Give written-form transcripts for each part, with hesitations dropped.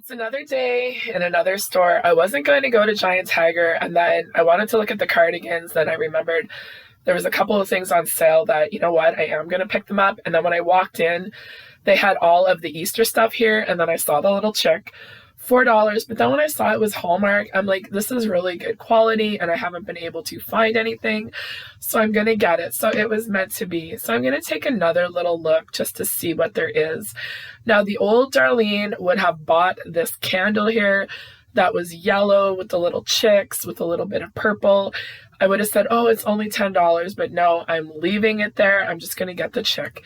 It's another day in another store. I wasn't going to go to Giant Tiger, and then I wanted to look at the cardigans. Then I remembered there was a couple of things on sale that, you know what, I am going to pick them up. And then when I walked in, they had all of the Easter stuff here, and then I saw the little chick, $4. But then when I saw it was Hallmark, I'm like, this is really good quality, and I haven't been able to find anything, so I'm gonna get it. So it was meant to be. So I'm gonna take another little look just to see what there is. Now, the old Darlene would have bought this candle here that was yellow with the little chicks with a little bit of purple. I would have said, oh, it's only $10, but no, I'm leaving it there. I'm just gonna get the chick.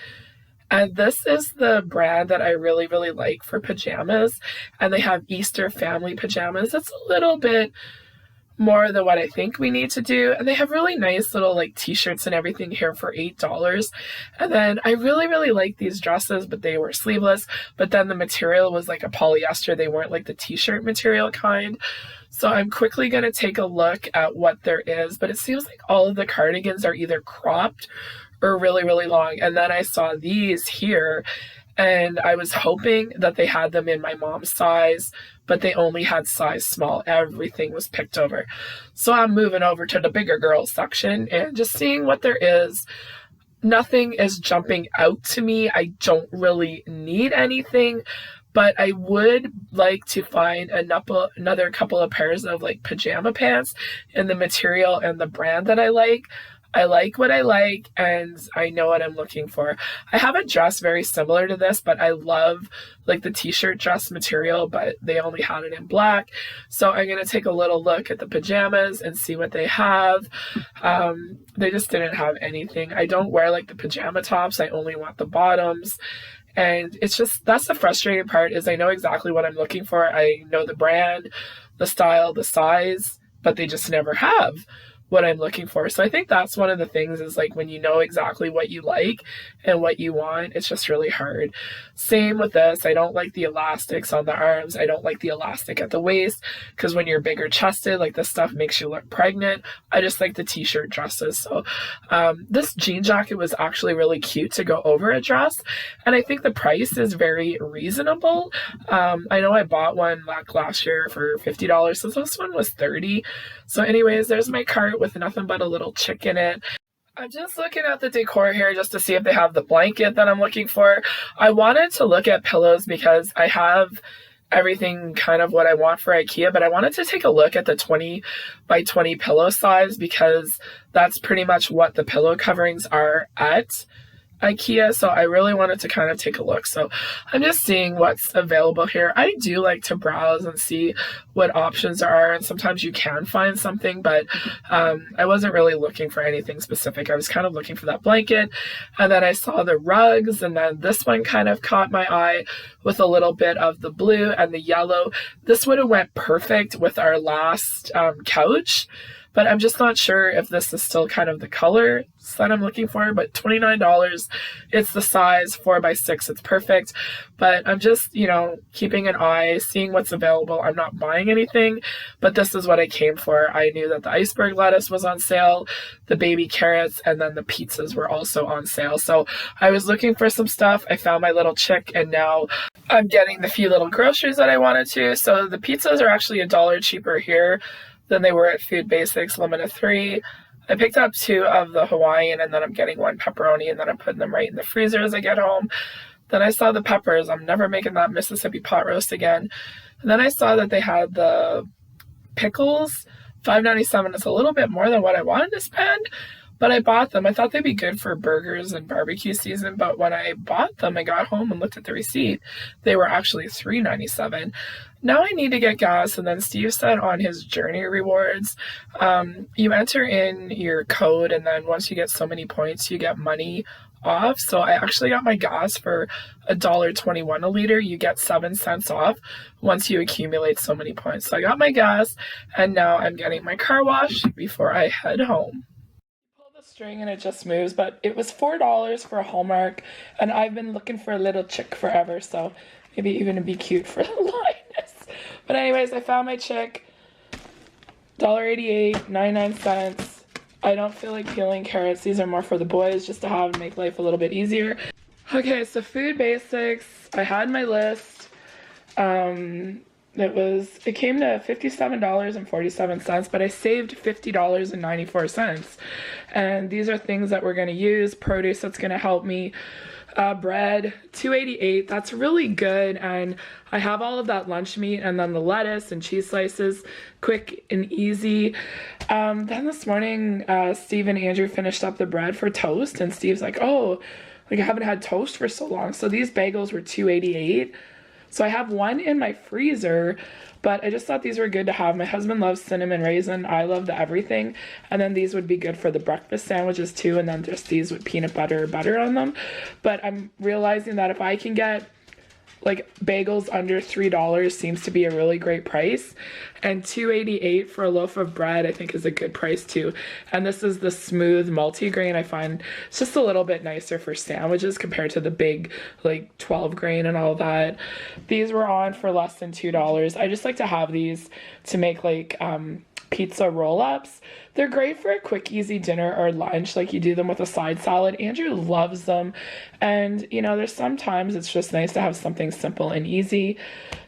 And this is the brand that I really, really like for pajamas. And they have Easter family pajamas. It's a little bit more than what I think we need to do. And they have really nice little like t-shirts and everything here for $8. And then I really, really like these dresses, but they were sleeveless. But then the material was like a polyester. They weren't like the t-shirt material kind. So I'm quickly going to take a look at what there is. But it seems like all of the cardigans are either cropped or really, really long. And then I saw these here, and I was hoping that they had them in my mom's size, but they only had size small. Everything was picked over. So I'm moving over to the bigger girls section and just seeing what there is. Nothing is jumping out to me. I don't really need anything, but I would like to find another couple of pairs of like pajama pants in the material and the brand that I like. I like what I like, and I know what I'm looking for. I have a dress very similar to this, but I love like the t-shirt dress material, but they only had it in black. So I'm going to take a little look at the pajamas and see what they have. They just didn't have anything. I don't wear like the pajama tops. I only want the bottoms. And it's just, that's the frustrating part, is I know exactly what I'm looking for. I know the brand, the style, the size, but they just never have what I'm looking for. So I think that's one of the things, is like when you know exactly what you like and what you want, it's just really hard. Same with this. I don't like the elastics on the arms. I don't like the elastic at the waist, because when you're bigger chested, like this stuff makes you look pregnant. I just like the t-shirt dresses. So this jean jacket was actually really cute to go over a dress, and I think the price is very reasonable. I know I bought one last year for $50, so this one was $30. So anyways, there's my cart with nothing but a little chick in it. I'm just looking at the decor here just to see if they have the blanket that I'm looking for. I wanted to look at pillows because I have everything kind of what I want for IKEA, but I wanted to take a look at the 20 by 20 pillow size, because that's pretty much what the pillow coverings are at IKEA. So I really wanted to kind of take a look. So I'm just seeing what's available here. I do like to browse and see what options there are, and sometimes you can find something, but I wasn't really looking for anything specific. I was kind of looking for that blanket, and then I saw the rugs, and then this one kind of caught my eye with a little bit of the blue and the yellow. This would have went perfect with our last couch, but I'm just not sure if this is still kind of the color that I'm looking for. But $29, it's the size 4x6, it's perfect. But I'm just, you know, keeping an eye, seeing what's available. I'm not buying anything, but this is what I came for. I knew that the iceberg lettuce was on sale, the baby carrots, and then the pizzas were also on sale. So I was looking for some stuff. I found my little chick, and now I'm getting the few little groceries that I wanted to. So the pizzas are actually $1 cheaper here than they were at Food Basics, limit of 3. I picked up 2 of the Hawaiian, and then I'm getting 1 pepperoni, and then I'm putting them right in the freezer as I get home. Then I saw the peppers. I'm never making that Mississippi pot roast again. And then I saw that they had the pickles, $5.97. It's a little bit more than what I wanted to spend, but I bought them. I thought they'd be good for burgers and barbecue season, but when I bought them, I got home and looked at the receipt. They were actually $3.97. Now I need to get gas, and then Steve said on his Journey rewards, you enter in your code, and then once you get so many points, you get money off. So I actually got my gas for $1.21 a liter. You get 7 cents off once you accumulate so many points. So I got my gas, and now I'm getting my car wash before I head home. String and it just moves, but it was $4 for a Hallmark, and I've been looking for a little chick forever, so maybe even to be cute for the lioness. But anyways, I found my chick, $1.88, 99 cents. I don't feel like peeling carrots. These are more for the boys, just to have make life a little bit easier. Okay, so Food Basics, I had my list. It came to $57.47, but I saved $50.94. And these are things that we're going to use, produce that's going to help me. Bread, $2.88. That's really good. And I have all of that lunch meat and then the lettuce and cheese slices, quick and easy. Then this morning, Steve and Andrew finished up the bread for toast, and Steve's like, oh, like I haven't had toast for so long. So these bagels were $2.88. So I have one in my freezer, but I just thought these were good to have. My husband loves cinnamon raisin. I love the everything. And then these would be good for the breakfast sandwiches too. And then just these with peanut butter or butter on them. But I'm realizing that if I can get like bagels under $3 seems to be a really great price, and $2.88 for a loaf of bread I think is a good price too. And this is the smooth multi-grain. I find it's just a little bit nicer for sandwiches compared to the big like 12 grain and all that. These were on for less than $2. I just like to have these to make like pizza roll-ups. They're great for a quick, easy dinner or lunch. Like you do them with a side salad. Andrew loves them. And you know, there's sometimes it's just nice to have something simple and easy.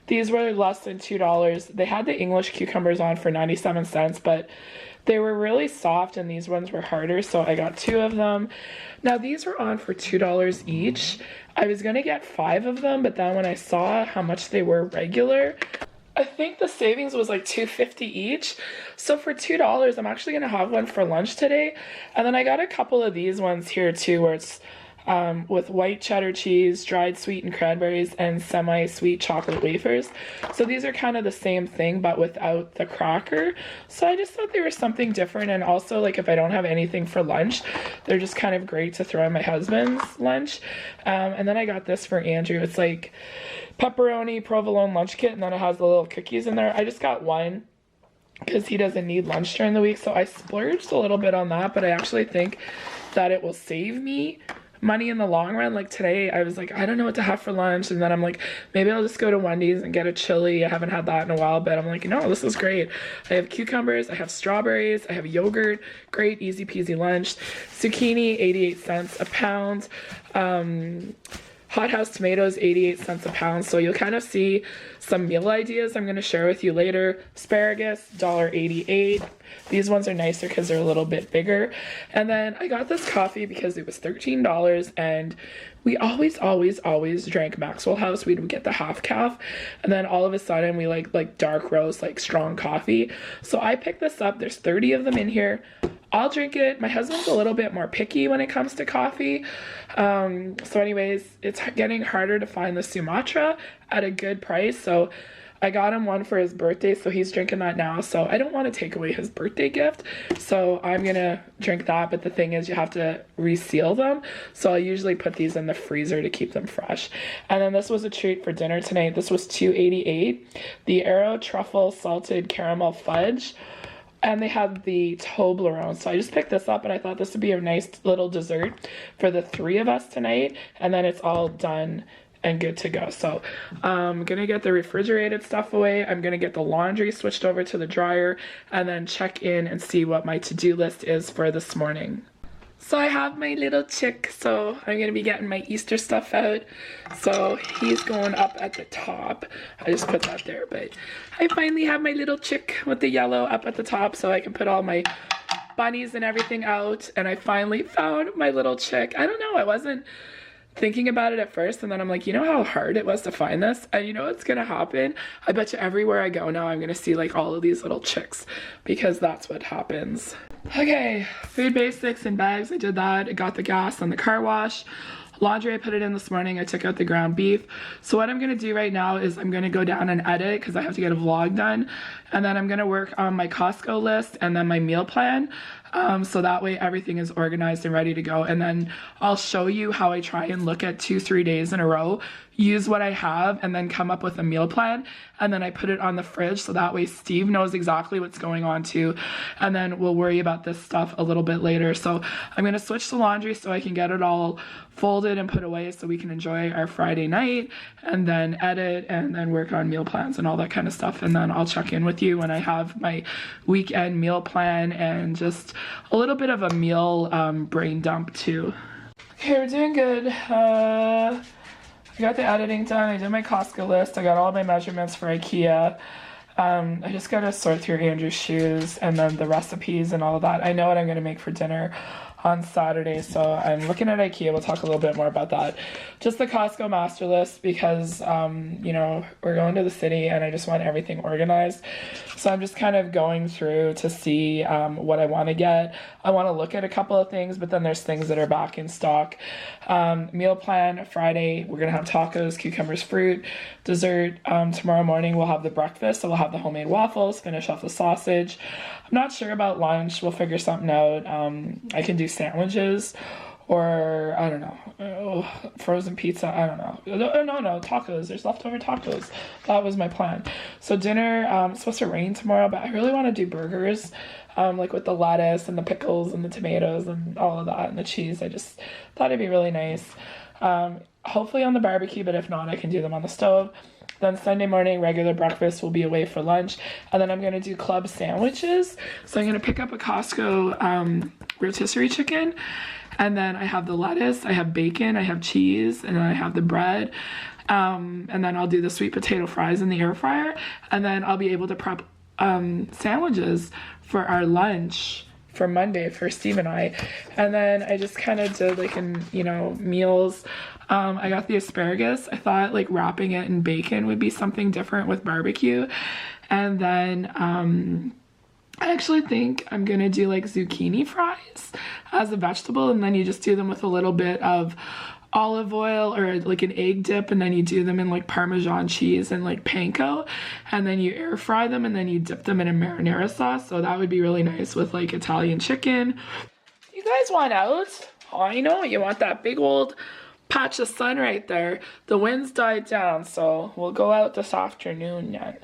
These were less than $2. They had the English cucumbers on for 97 cents, but they were really soft and these ones were harder, so I got 2 of them. Now these were on for $2 each. I was gonna get 5 of them, but then when I saw how much they were regular, I think the savings was like $2.50 each. So for $2, I'm actually gonna have one for lunch today. And then I got a couple of these ones here too, where it's with white cheddar cheese, dried sweetened cranberries, and semi-sweet chocolate wafers. So these are kind of the same thing, but without the cracker. So I just thought they were something different. And also, like, if I don't have anything for lunch, they're just kind of great to throw in my husband's lunch. And then I got this for Andrew. It's like pepperoni provolone lunch kit, and then it has the little cookies in there. I just got one because he doesn't need lunch during the week, so I splurged a little bit on that, but I actually think that it will save me money in the long run. Like today I was like, I don't know what to have for lunch, and then I'm like, maybe I'll just go to Wendy's and get a chili. I haven't had that in a while, but I'm like, no, this is great. I have cucumbers, I have strawberries, I have yogurt. Great, easy peasy lunch. Zucchini, 88 cents a pound. Hothouse tomatoes, 88 cents a pound. So you'll kind of see some meal ideas I'm going to share with you later. Asparagus, $1.88. These ones are nicer because they're a little bit bigger. And then I got this coffee because it was $13, and we always drank Maxwell House. We'd get the half calf, and then all of a sudden we like dark roast, like strong coffee. So I picked this up. There's 30 of them in here. I'll drink it. My husband's a little bit more picky when it comes to coffee. So anyways, it's getting harder to find the Sumatra at a good price. So I got him one for his birthday, so he's drinking that now. So I don't want to take away his birthday gift, so I'm gonna drink that. But the thing is, you have to reseal them, so I usually put these in the freezer to keep them fresh. And then this was a treat for dinner tonight. This was $2.88. The Aero Truffle Salted Caramel Fudge, and they had the Toblerone. So I just picked this up, and I thought this would be a nice little dessert for the 3 of us tonight, and then it's all done and good to go. So I'm gonna get the refrigerated stuff away. I'm gonna get the laundry switched over to the dryer, and then check in and see what my to-do list is for this morning. So I have my little chick, so I'm gonna be getting my Easter stuff out. So he's going up at the top. I just put that there, but I finally have my little chick with the yellow up at the top, so I can put all my bunnies and everything out. And I finally found my little chick. I don't know, I wasn't thinking about it at first, and then I'm like, you know how hard it was to find this? And you know what's gonna happen? I bet you everywhere I go now I'm gonna see like all of these little chicks, because that's what happens. Okay, food basics and bags, I did that. I got the gas on the car wash. Laundry, I put it in this morning. I took out the ground beef. So what I'm gonna do right now is I'm gonna go down and edit, because I have to get a vlog done, and then I'm gonna work on my Costco list and then my meal plan. So that way everything is organized and ready to go. And then I'll show you how I try and look at 2-3 days in a row, use what I have, and then come up with a meal plan. And then I put it on the fridge, so that way Steve knows exactly what's going on too. And then we'll worry about this stuff a little bit later. So I'm gonna switch to laundry so I can get it all folded and put away so we can enjoy our Friday night, and then edit, and then work on meal plans and all that kind of stuff. And then I'll check in with you when I have my weekend meal plan and just a little bit of a meal brain dump too. Okay, we're doing good. I got the editing done. I did my Costco list. I got all my measurements for IKEA. I just gotta sort through Andrew's shoes and then the recipes and all of that. I know what I'm gonna make for dinner on Saturday, so I'm looking at IKEA. We'll talk a little bit more about that. Just the Costco master list because, you know, we're going to the city and I just want everything organized. So I'm just kind of going through to see what I want to get. I want to look at a couple of things, but then there's things that are back in stock. Meal plan Friday, we're gonna have tacos, cucumbers, fruit, dessert. Tomorrow morning we'll have the breakfast, so we'll have the homemade waffles, finish off the sausage. I'm not sure about lunch. We'll figure something out. I can do sandwiches or I don't know, frozen pizza. I don't know. No, tacos. There's leftover tacos. That was my plan. So dinner, it's supposed to rain tomorrow, but I really want to do burgers, like with the lettuce and the pickles and the tomatoes and all of that and the cheese. I just thought it'd be really nice. Hopefully on the barbecue, but if not, I can do them on the stove. Then Sunday morning, regular breakfast will be away for lunch. And then I'm going to do club sandwiches. So I'm going to pick up a Costco rotisserie chicken. And then I have the lettuce, I have bacon, I have cheese, and then I have the bread. And then I'll do the sweet potato fries in the air fryer. And then I'll be able to prep sandwiches for our lunch for Monday for Steve and I. And then I just kind of did like meals. I got the asparagus. I thought like wrapping it in bacon would be something different with barbecue. And then I actually think I'm gonna do like zucchini fries as a vegetable, and then you just do them with a little bit of olive oil or like an egg dip, and then you do them in like Parmesan cheese and like panko, and then you air fry them, and then you dip them in a marinara sauce. So that would be really nice with like Italian chicken. You guys want out? Oh, I know you want that big old patch of sun right there. The wind's died down, so we'll go out this afternoon then.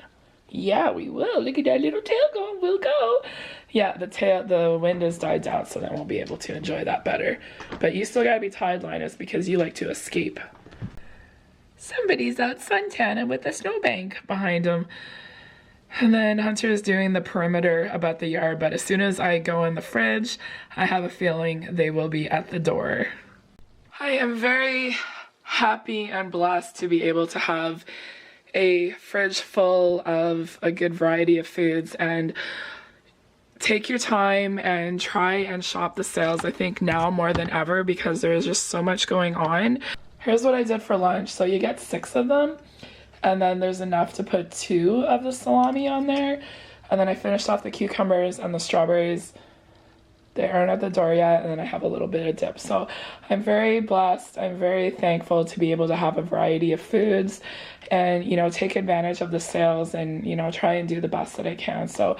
Yeah, we will. Look at that little tail going. We'll go. Yeah, the wind has died down, so then we'll be able to enjoy that better. But you still gotta be tied, Linus, because you like to escape. Somebody's out suntanning with a snowbank behind him. And then Hunter is doing the perimeter about the yard, but as soon as I go in the fridge, I have a feeling they will be at the door. I am very happy and blessed to be able to have a fridge full of a good variety of foods, and take your time and try and shop the sales, I think now more than ever, because there is just so much going on. Here's what I did for lunch. So you get 6 of them, and then there's enough to put 2 of the salami on there, and then I finished off the cucumbers and the strawberries. They aren't at the door yet, and then I have a little bit of dip. So I'm very blessed. I'm very thankful to be able to have a variety of foods and, take advantage of the sales and, try and do the best that I can. So,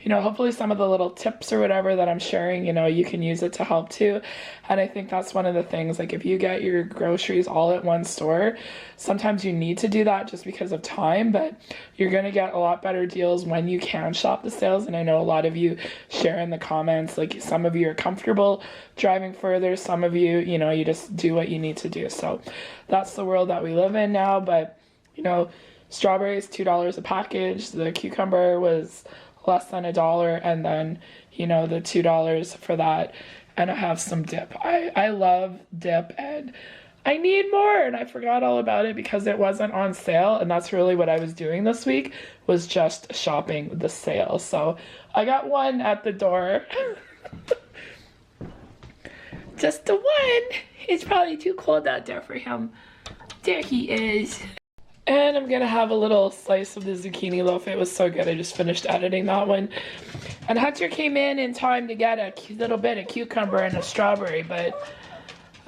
hopefully some of the little tips or whatever that I'm sharing, you can use it to help too. And I think that's one of the things, like if you get your groceries all at one store, sometimes you need to do that just because of time, but you're going to get a lot better deals when you can shop the sales. And I know a lot of you share in the comments, like some of you are comfortable driving further, some of you, you just do what you need to do. So that's the world that we live in now. But, strawberries, $2 a package. The cucumber was less than $1, and then the $2 for that, and I have some dip. I love dip, and I need more, and I forgot all about it because it wasn't on sale, and that's really what I was doing this week, was just shopping the sale. So I got one at the door. Just the one. It's probably too cold out there for him. There he is. And I'm gonna have a little slice of the zucchini loaf. It was so good. I just finished editing that one. And Hunter came in time to get a little bit of cucumber and a strawberry, but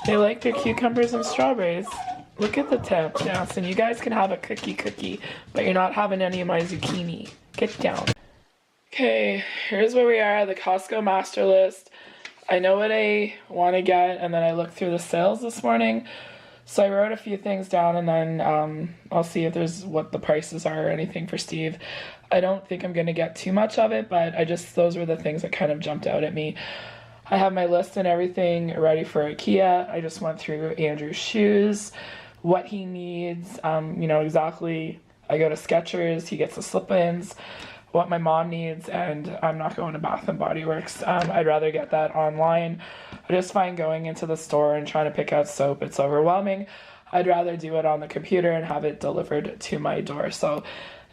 they like their cucumbers and strawberries. Look at the tip, Johnson. You guys can have a cookie, but you're not having any of my zucchini. Get down. Okay, here's where we are, the Costco master list. I know what I want to get, and then I looked through the sales this morning. So I wrote a few things down, and then I'll see if there's what the prices are or anything for Steve. I don't think I'm going to get too much of it, but those were the things that kind of jumped out at me. I have my list and everything ready for IKEA. I just went through Andrew's shoes, what he needs, exactly. I go to Skechers, he gets the slip-ins, what my mom needs, and I'm not going to Bath & Body Works. I'd rather get that online. I just find going into the store and trying to pick out soap, it's overwhelming. I'd rather do it on the computer and have it delivered to my door. So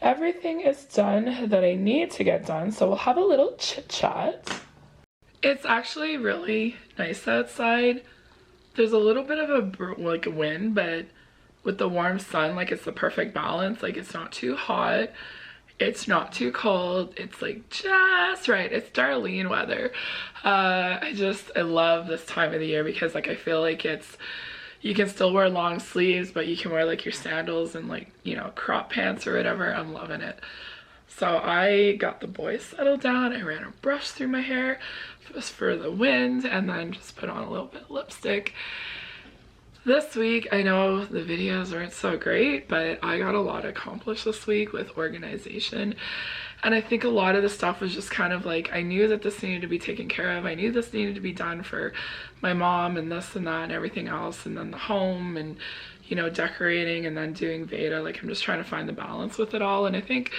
everything is done that I need to get done. So we'll have a little chit chat. It's actually really nice outside. There's a little bit of a wind, but with the warm sun, like it's the perfect balance. Like it's not too hot, it's not too cold, it's like just right. It's Darlene weather. I love this time of the year because like I feel like you can still wear long sleeves, but you can wear like your sandals and like, you know, crop pants or whatever. I'm loving it. So I got the boys settled down. I ran a brush through my hair just for the wind, and then just put on a little bit of lipstick. This week, I know the videos aren't so great, but I got a lot accomplished this week with organization. And I think a lot of the stuff was just kind of like, I knew that this needed to be taken care of. I knew this needed to be done for my mom and this and that and everything else. And then the home and, you know, decorating and then doing Veda. Like I'm just trying to find the balance with it all. And I think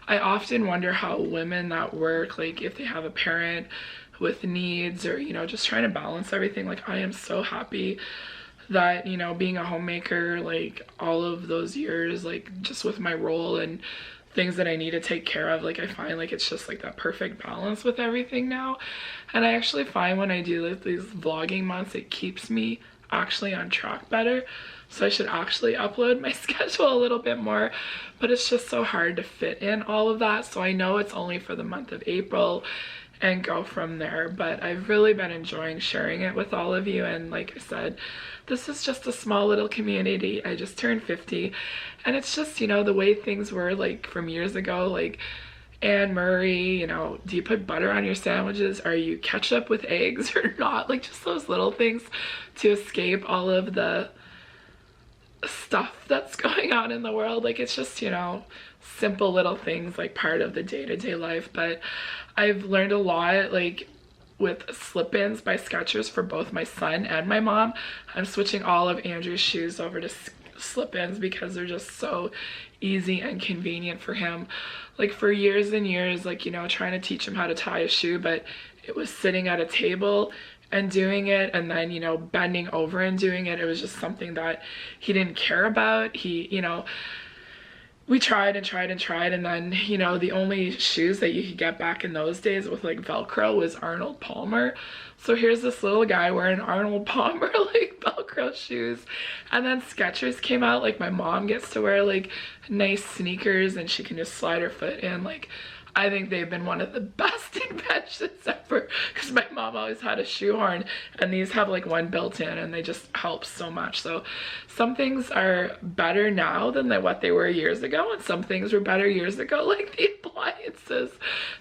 I often wonder how women that work, like if they have a parent with needs or, you know, just trying to balance everything. Like I am so happy that, you know, being a homemaker, like all of those years, like just with my role and things that I need to take care of, like I find like it's just like that perfect balance with everything now. And I actually find when I do like these vlogging months, it keeps me actually on track better. So I should actually upload my schedule a little bit more, but it's just so hard to fit in all of that. So I know it's only for the month of April and go from there, but I've really been enjoying sharing it with all of you. And like I said, this is just a small little community. I just turned 50, and it's just, you know, the way things were like from years ago, like Anne Murray, you know, do you put butter on your sandwiches? Are you ketchup with eggs or not? Like just those little things to escape all of the stuff that's going on in the world. Like it's just, you know, simple little things like part of the day-to-day life. But I've learned a lot, like with slip-ins by Skechers for both my son and my mom. I'm switching all of Andrew's shoes over to slip-ins because they're just so easy and convenient for him. Like for years and years, like, you know, trying to teach him how to tie a shoe, but it was sitting at a table and doing it, and then, you know, bending over and doing it. It was just something that he didn't care about. He, you know, we tried and tried and tried, and then, you know, the only shoes that you could get back in those days with like Velcro was Arnold Palmer. So here's this little guy wearing Arnold Palmer like Velcro shoes. And then Skechers came out. Like my mom gets to wear like nice sneakers and she can just slide her foot in. Like I think they've been one of the best inventions ever, because my mom always had a shoehorn, and these have like one built in and they just help so much. So some things are better now than what they were years ago, and some things were better years ago, like the appliances,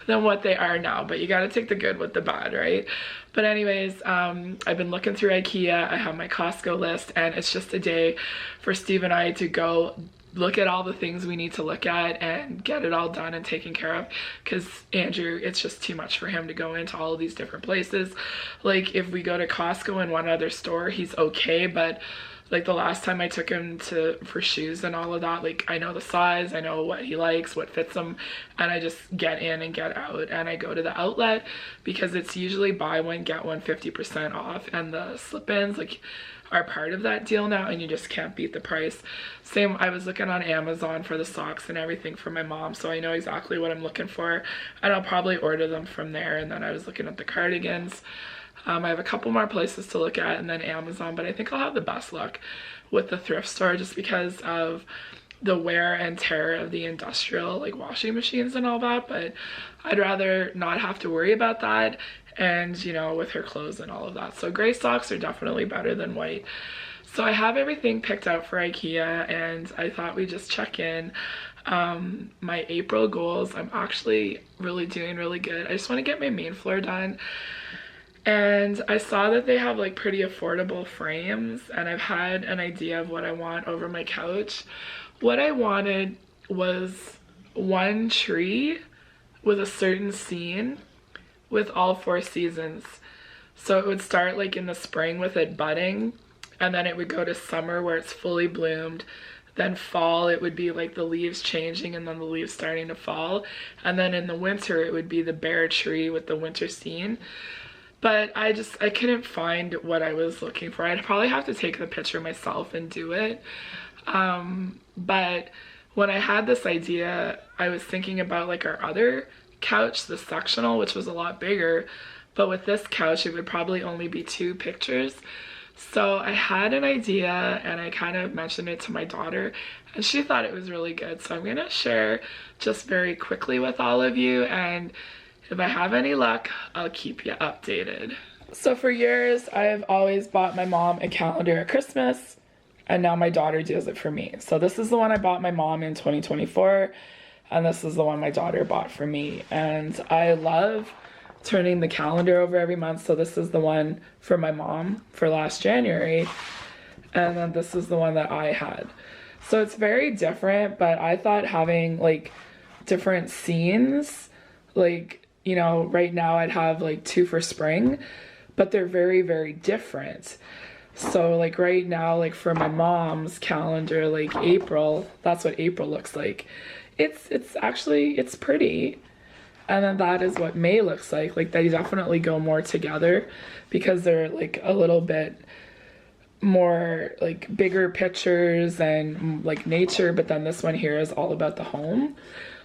than what they are now. But you got to take the good with the bad, right? But anyways, I've been looking through IKEA. I have my Costco list, and it's just a day for Steve and I to go look at all the things we need to look at and get it all done and taken care of, because Andrew, it's just too much for him to go into all of these different places. Like if we go to Costco and one other store, he's okay, but like the last time I took him for shoes and all of that, like I know the size, I know what he likes, what fits him, and I just get in and get out. And I go to the outlet because it's usually buy one get one 50% off, and the slip-ins like are part of that deal now, and you just can't beat the price. Same, I was looking on Amazon for the socks and everything for my mom, so I know exactly what I'm looking for, and I'll probably order them from there. And then I was looking at the cardigans. I have a couple more places to look at, and then Amazon, but I think I'll have the best luck with the thrift store just because of the wear and tear of the industrial like washing machines and all that. But I'd rather not have to worry about that, and you know, with her clothes and all of that. So gray socks are definitely better than white. So I have everything picked out for IKEA, and I thought we'd just check in. My April goals, I'm actually doing really good. I just want to get my main floor done, and I saw that they have like pretty affordable frames, and I've had an idea of what I want over my couch. What I wanted was one tree with a certain scene with all 4 seasons. So it would start like in the spring with it budding, and then it would go to summer where it's fully bloomed. Then fall, it would be like the leaves changing and then the leaves starting to fall. And then in the winter, it would be the bare tree with the winter scene. but I couldn't find what I was looking for. I'd probably have to take the picture myself and do it. But when I had this idea, I was thinking about like our other couch, the sectional, which was a lot bigger, but with this couch it would probably only be 2 pictures. So I had an idea and I kind of mentioned it to my daughter and she thought it was really good. So I'm gonna share just very quickly with all of you, and if I have any luck, I'll keep you updated. So for years, I've always bought my mom a calendar at Christmas, and now my daughter does it for me. So this is the one I bought my mom in 2024, and this is the one my daughter bought for me. And I love turning the calendar over every month. So this is the one for my mom for last January, and then this is the one that I had. So it's very different, but I thought having like different scenes, like, you know, right now I'd have like 2 for spring, but they're very, very different. So like right now, like for my mom's calendar, like April, that's what April looks like. It's actually, it's pretty. And then that is what May looks like. Like they definitely go more together because they're like a little bit more like bigger pictures and like nature, but then this one here is all about the home.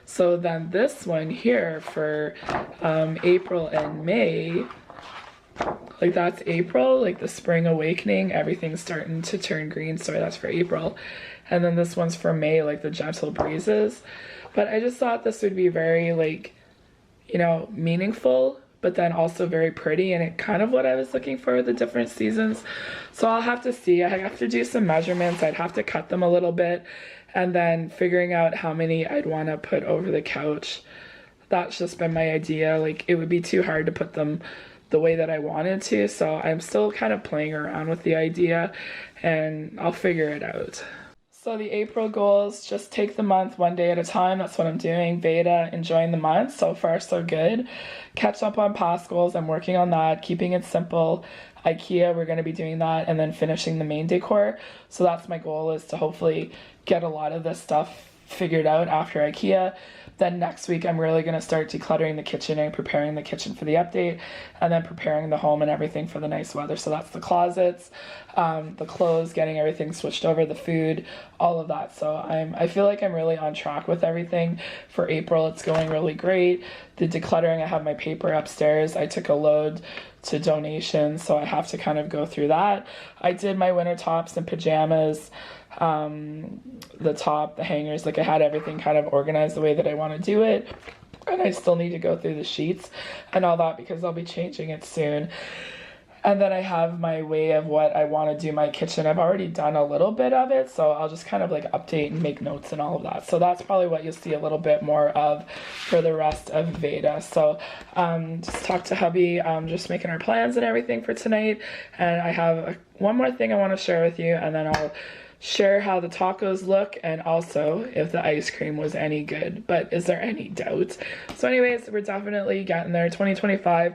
So then this one here for April and May, like that's April, like the spring awakening, everything's starting to turn green. Sorry, that's for April. And then this one's for May, like the gentle breezes. But I just thought this would be very like, you know, meaningful, but then also very pretty, and it kind of what I was looking for, the different seasons. So I'll have to see. I have to do some measurements. I'd have to cut them a little bit, and then figuring out how many I'd want to put over the couch. That's just been my idea. Like it would be too hard to put them the way that I wanted to, so I'm still kind of playing around with the idea, and I'll figure it out. So the April goals, just take the month one day at a time. That's what I'm doing. Veda, enjoying the month. So far, so good. Catch up on past goals. I'm working on that, keeping it simple. IKEA, we're going to be doing that, and then finishing the main decor. So that's my goal, is to hopefully get a lot of this stuff figured out after IKEA. Then next week, I'm really going to start decluttering the kitchen and preparing the kitchen for the update, and then preparing the home and everything for the nice weather. So that's the closets, the clothes, getting everything switched over, the food, all of that. So I feel like I'm really on track with everything. For April, it's going really great. The decluttering, I have my paper upstairs. I took a load to donations, so I have to kind of go through that. I did my winter tops and pajamas, the top, the hangers, like I had everything kind of organized the way that I want to do it. And I still need to go through the sheets and all that because I'll be changing it soon. And then I have my way of what I want to do my kitchen. I've already done a little bit of it, so I'll just kind of like update and make notes and all of that. So that's probably what you'll see a little bit more of for the rest of Veda. So just talk to hubby, just making our plans and everything for tonight. And I have one more thing I want to share with you, and then I'll share how the tacos look, and also if the ice cream was any good. But is there any doubt? So anyways, we're definitely getting there. 2025,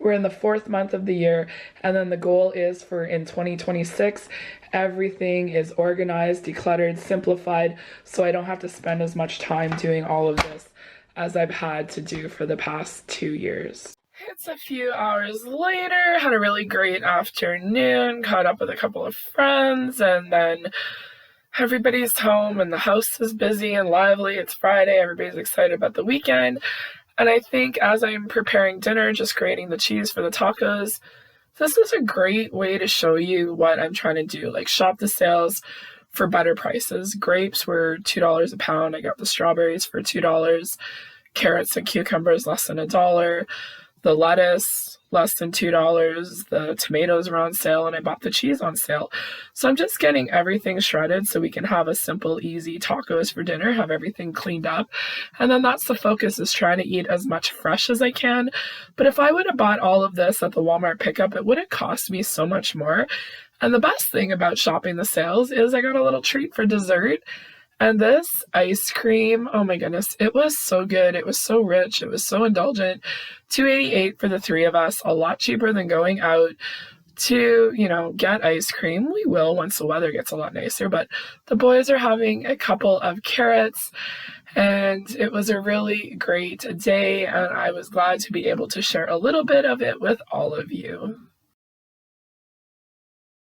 we're in the 4th month of the year, and then the goal is for in 2026 everything is organized, decluttered, simplified, so I don't have to spend as much time doing all of this as I've had to do for the past 2 years. It's a few hours later, had a really great afternoon, caught up with a couple of friends, and then everybody's home and the house is busy and lively. It's Friday, everybody's excited about the weekend. And I think as I'm preparing dinner, just grating the cheese for the tacos, this is a great way to show you what I'm trying to do. Like shop the sales for better prices. Grapes were $2 a pound. I got the strawberries for $2. Carrots and cucumbers less than $1. The lettuce less than $2. The tomatoes were on sale, and I bought the cheese on sale. So I'm just getting everything shredded so we can have a simple, easy tacos for dinner, have everything cleaned up. And then that's the focus, is trying to eat as much fresh as I can. But if I would have bought all of this at the Walmart pickup, it would have cost me so much more. And the best thing about shopping the sales is I got a little treat for dessert. And this ice cream, oh my goodness, it was so good. It was so rich. It was so indulgent. $2.88 for the 3 of us, a lot cheaper than going out to, get ice cream. We will once the weather gets a lot nicer, but the boys are having a couple of carrots, and it was a really great day, and I was glad to be able to share a little bit of it with all of you.